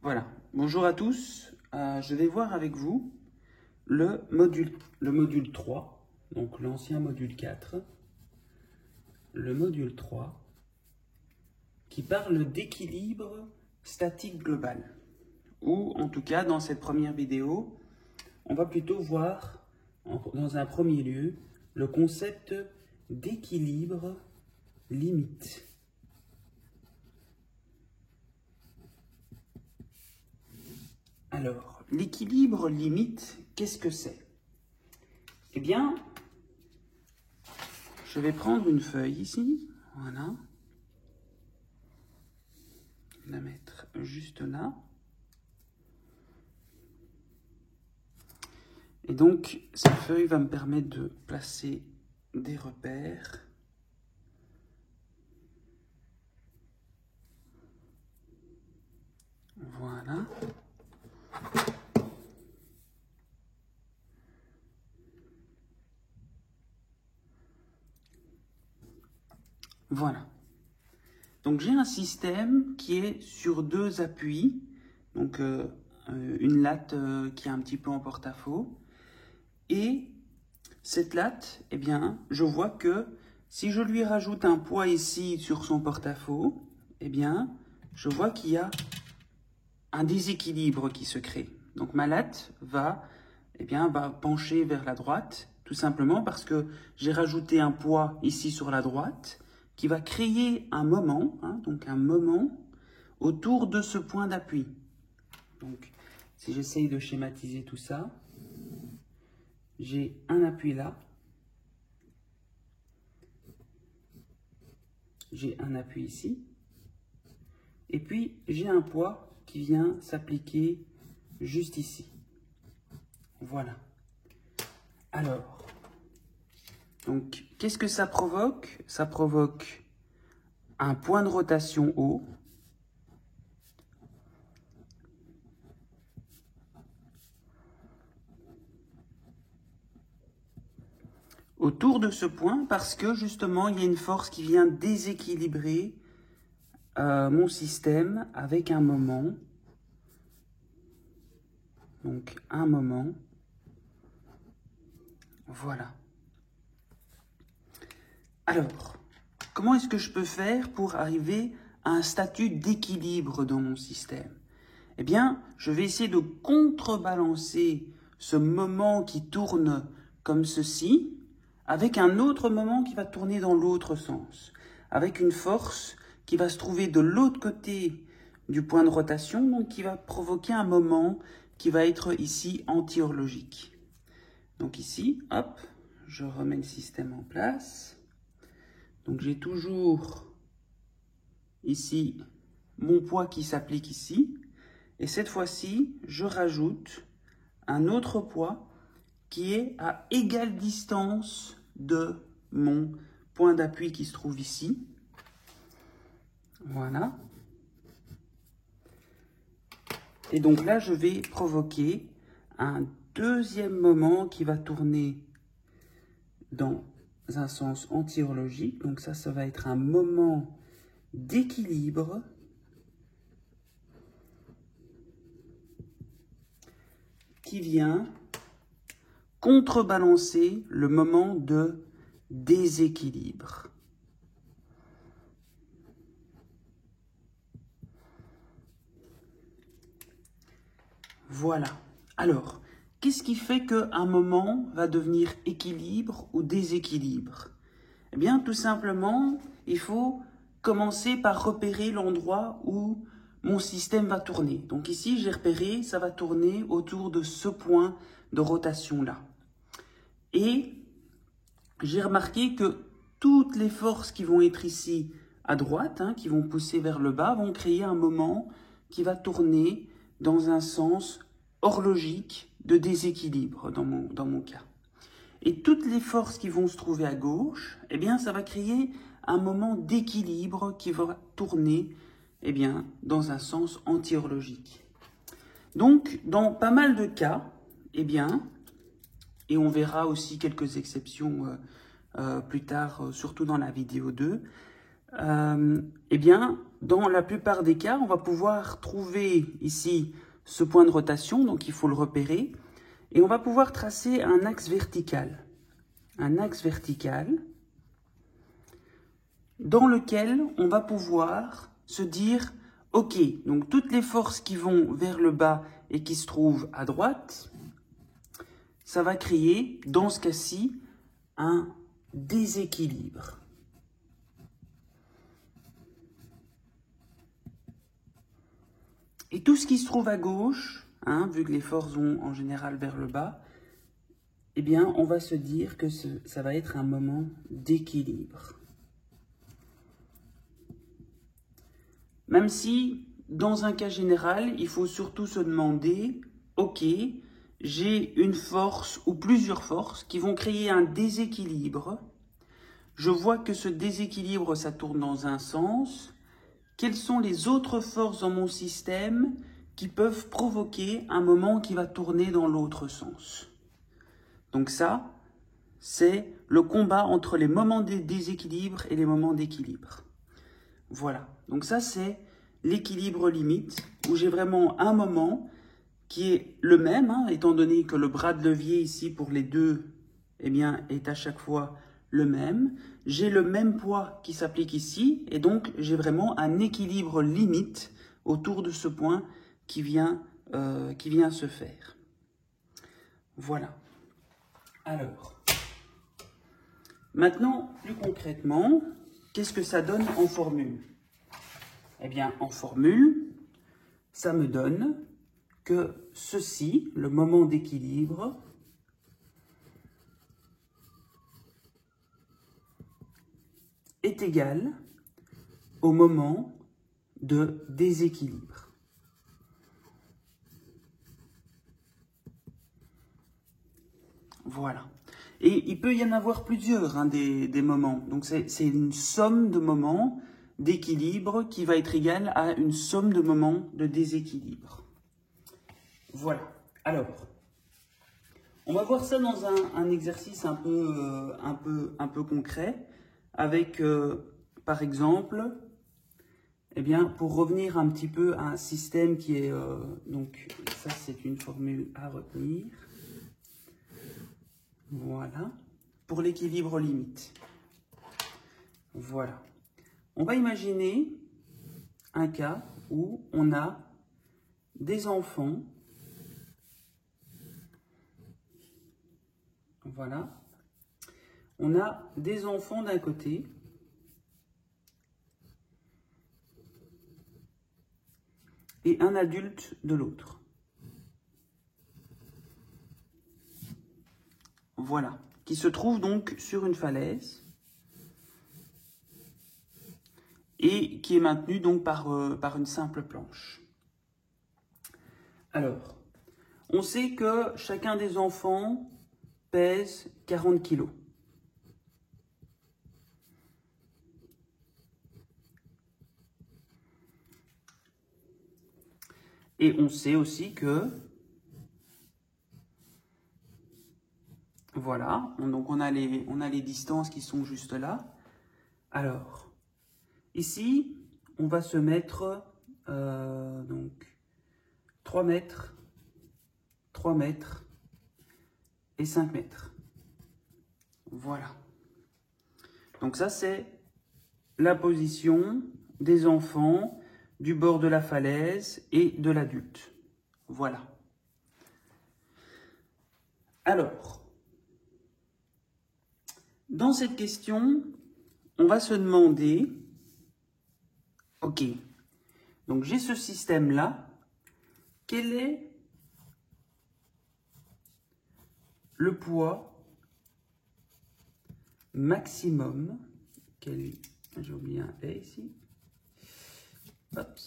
Voilà, bonjour à tous. Je vais voir avec vous le module 3, donc l'ancien module 4, le module 3, qui parle d'équilibre statique global. Ou en tout cas, dans cette première vidéo, on va plutôt voir, dans un premier lieu, le concept d'équilibre limite. Alors, l'équilibre limite, qu'est-ce que c'est? Eh bien, je vais prendre une feuille ici, voilà, la mettre juste là. Et donc, cette feuille va me permettre de placer des repères. Voilà. Voilà. Donc j'ai un système qui est sur deux appuis, donc une latte qui est un petit peu en porte-à-faux. Et cette latte, eh bien, je vois que si je lui rajoute un poids ici sur son porte-à-faux, eh bien, je vois qu'il y a un déséquilibre qui se crée. Donc ma latte va pencher vers la droite, tout simplement parce que j'ai rajouté un poids ici sur la droite qui va créer un moment, donc un moment autour de ce point d'appui. Donc si j'essaye de schématiser tout ça, j'ai un appui là, j'ai un appui ici, et puis j'ai un poids qui vient s'appliquer juste ici. Voilà. Alors, donc, qu'est-ce que ça provoque? Ça provoque un point de rotation haut. Autour de ce point, parce que justement, il y a une force qui vient déséquilibrer mon système avec un moment. Donc, un moment. Voilà. Alors, comment est-ce que je peux faire pour arriver à un statut d'équilibre dans mon système? Eh bien, je vais essayer de contrebalancer ce moment qui tourne comme ceci avec un autre moment qui va tourner dans l'autre sens, avec une force qui va se trouver de l'autre côté du point de rotation, donc qui va provoquer un moment qui va être ici anti-horlogique. Donc ici, hop, je remets le système en place. Donc j'ai toujours ici mon poids qui s'applique ici. Et cette fois-ci, je rajoute un autre poids qui est à égale distance de mon point d'appui qui se trouve ici. Voilà. Et donc là, je vais provoquer un deuxième moment qui va tourner dans un sens anti-horlogique. Donc ça va être un moment d'équilibre qui vient contrebalancer le moment de déséquilibre. Voilà. Alors, qu'est-ce qui fait qu'un moment va devenir équilibre ou déséquilibre? Eh bien, tout simplement, il faut commencer par repérer l'endroit où mon système va tourner. Donc ici, j'ai repéré, ça va tourner autour de ce point de rotation-là. Et j'ai remarqué que toutes les forces qui vont être ici à droite, qui vont pousser vers le bas, vont créer un moment qui va tourner dans un sens horlogique de déséquilibre dans mon cas. Et toutes les forces qui vont se trouver à gauche, eh bien, ça va créer un moment d'équilibre qui va tourner, eh bien, dans un sens anti-horlogique. Donc, dans pas mal de cas, eh bien, et on verra aussi quelques exceptions plus tard, surtout dans la vidéo 2, eh bien, dans la plupart des cas, on va pouvoir trouver ici ce point de rotation, donc il faut le repérer, et on va pouvoir tracer un axe vertical. Un axe vertical dans lequel on va pouvoir se dire, ok, donc toutes les forces qui vont vers le bas et qui se trouvent à droite, ça va créer, dans ce cas-ci, un déséquilibre. Et tout ce qui se trouve à gauche, vu que les forces vont en général vers le bas, eh bien, on va se dire que ça va être un moment d'équilibre. Même si, dans un cas général, il faut surtout se demander, ok, j'ai une force ou plusieurs forces qui vont créer un déséquilibre. Je vois que ce déséquilibre, ça tourne dans un sens. Quelles sont les autres forces dans mon système qui peuvent provoquer un moment qui va tourner dans l'autre sens? Donc ça, c'est le combat entre les moments de déséquilibre et les moments d'équilibre. Voilà, donc ça c'est l'équilibre limite, où j'ai vraiment un moment qui est le même, étant donné que le bras de levier ici pour les deux, eh bien, est à chaque fois le même. J'ai le même poids qui s'applique ici, et donc j'ai vraiment un équilibre limite autour de ce point qui vient se faire. Voilà. Alors, maintenant, plus concrètement, qu'est-ce que ça donne en formule? Eh bien, en formule, ça me donne que ceci, le moment d'équilibre, est égal au moment de déséquilibre. Voilà. Et il peut y en avoir plusieurs, des moments. Donc c'est une somme de moments d'équilibre qui va être égale à une somme de moments de déséquilibre. Voilà. Alors, on va voir ça dans un exercice un peu concret, avec, par exemple, eh bien, pour revenir un petit peu à un système qui est... donc, ça, c'est une formule à retenir. Voilà. Pour l'équilibre limite. Voilà. On va imaginer un cas où on a des enfants. Voilà. On a des enfants d'un côté et un adulte de l'autre. Voilà. Qui se trouve donc sur une falaise et qui est maintenu donc par une simple planche. Alors, on sait que chacun des enfants pèse 40 kg. Et on sait aussi que, voilà, donc on a les distances qui sont juste là. Alors, ici, on va se mettre donc 3 mètres, 3 mètres et 5 mètres. Voilà. Donc ça, c'est la position des enfants du bord de la falaise et de l'adulte. Voilà. Alors, dans cette question, on va se demander, ok, donc j'ai ce système-là, quel est le poids maximum, j'ai oublié un « et » ici, hop,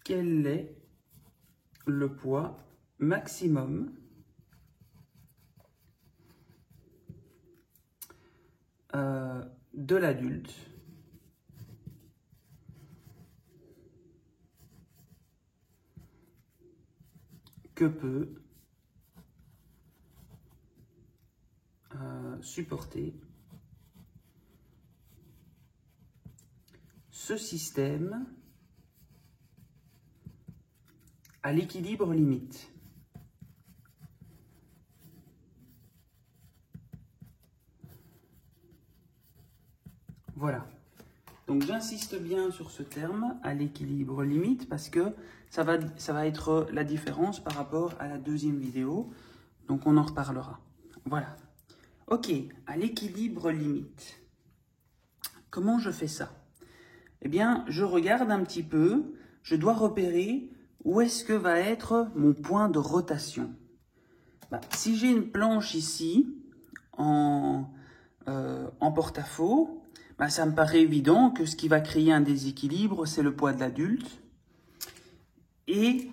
quel est le poids maximum de l'adulte que peut supporter ce système à l'équilibre limite. Voilà. Donc j'insiste bien sur ce terme, à l'équilibre limite, parce que ça va être la différence par rapport à la deuxième vidéo. Donc on en reparlera. Voilà. Ok, à l'équilibre limite. Comment je fais ça? Eh bien, je regarde un petit peu, je dois repérer où est-ce que va être mon point de rotation. Si j'ai une planche ici, en porte-à-faux, ça me paraît évident que ce qui va créer un déséquilibre, c'est le poids de l'adulte. Et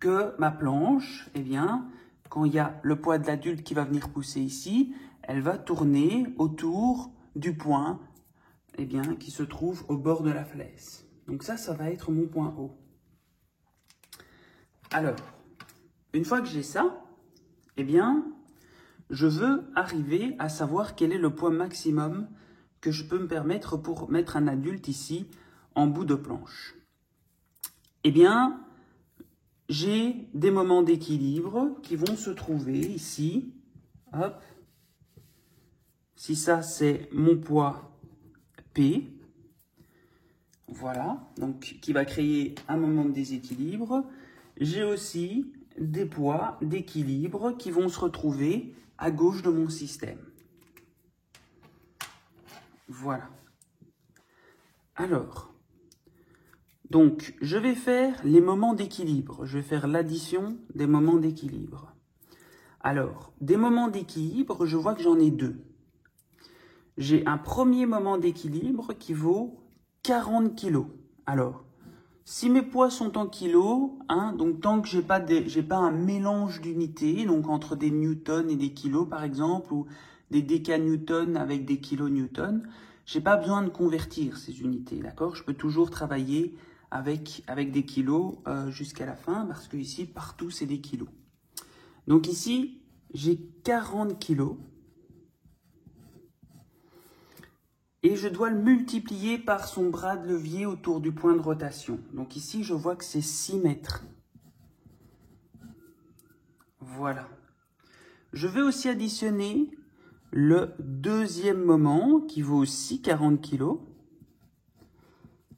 que ma planche, eh bien, quand il y a le poids de l'adulte qui va venir pousser ici, elle va tourner autour du point eh bien, qui se trouve au bord de la falaise. Donc ça va être mon point haut. Alors, une fois que j'ai ça, eh bien, je veux arriver à savoir quel est le poids maximum que je peux me permettre pour mettre un adulte ici en bout de planche. Eh bien, j'ai des moments d'équilibre qui vont se trouver ici. Hop. Si ça, c'est mon poids P. Voilà, donc qui va créer un moment de déséquilibre. J'ai aussi des poids d'équilibre qui vont se retrouver à gauche de mon système. Voilà. Alors, donc, je vais faire les moments d'équilibre. Je vais faire l'addition des moments d'équilibre. Alors, des moments d'équilibre, je vois que j'en ai deux. J'ai un premier moment d'équilibre qui vaut 40 kg. Alors, si mes poids sont en kilos, donc tant que j'ai pas un mélange d'unités, donc entre des newtons et des kilos par exemple, ou des décanewtons avec des kilonewtons, j'ai pas besoin de convertir ces unités, d'accord? Je peux toujours travailler avec des kilos jusqu'à la fin, parce que ici, partout, c'est des kilos. Donc ici, j'ai 40 kilos. Et je dois le multiplier par son bras de levier autour du point de rotation. Donc ici, je vois que c'est 6 mètres. Voilà. Je vais aussi additionner le deuxième moment, qui vaut aussi 40 kg.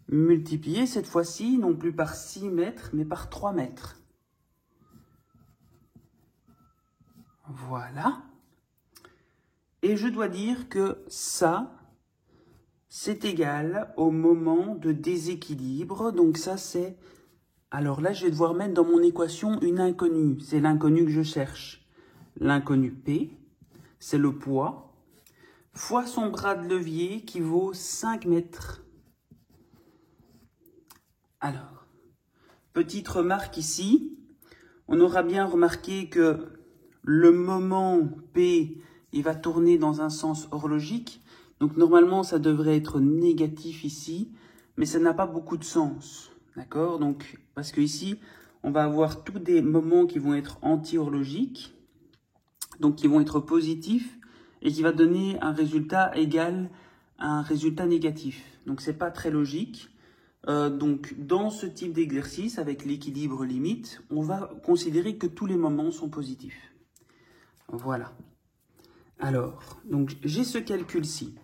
Multiplié cette fois-ci, non plus par 6 mètres, mais par 3 mètres. Voilà. Et je dois dire que ça, c'est égal au moment de déséquilibre. Donc ça, c'est... Alors là, je vais devoir mettre dans mon équation une inconnue. C'est l'inconnu que je cherche. L'inconnu P, c'est le poids, fois son bras de levier qui vaut 5 mètres. Alors, petite remarque ici. On aura bien remarqué que le moment P, il va tourner dans un sens horlogique. Donc normalement, ça devrait être négatif ici, mais ça n'a pas beaucoup de sens. D'accord? Donc, parce que ici, on va avoir tous des moments qui vont être anti-horlogiques, donc qui vont être positifs, et qui va donner un résultat égal à un résultat négatif. Donc, c'est pas très logique. Donc, dans ce type d'exercice, avec l'équilibre limite, on va considérer que tous les moments sont positifs. Voilà. Alors, donc j'ai ce calcul-ci.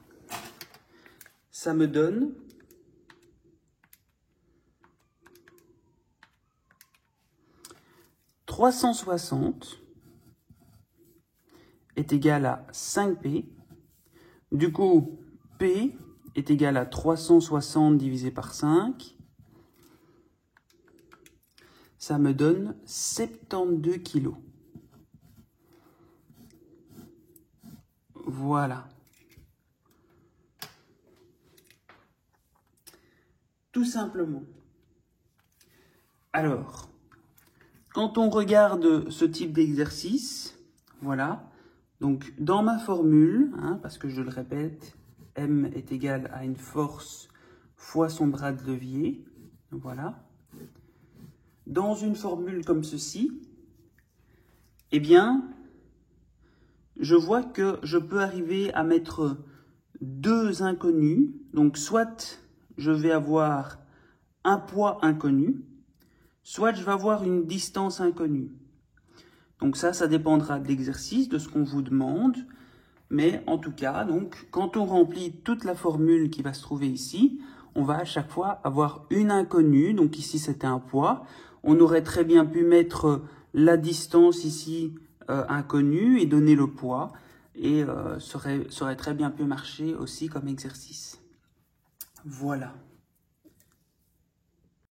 Ça me donne 360 est égal à 5P. Du coup, P est égal à 360 divisé par 5. Ça me donne 72 kg. Voilà. Tout simplement. Alors, quand on regarde ce type d'exercice, voilà, donc dans ma formule, parce que je le répète, M est égal à une force fois son bras de levier, voilà. Dans une formule comme ceci, eh bien, je vois que je peux arriver à mettre deux inconnus, donc soit je vais avoir un poids inconnu, soit je vais avoir une distance inconnue. Donc ça dépendra de l'exercice, de ce qu'on vous demande. Mais en tout cas, donc, quand on remplit toute la formule qui va se trouver ici, on va à chaque fois avoir une inconnue. Donc ici, c'était un poids. On aurait très bien pu mettre la distance ici inconnue et donner le poids. Et ça aurait très bien pu marcher aussi comme exercice. Voilà.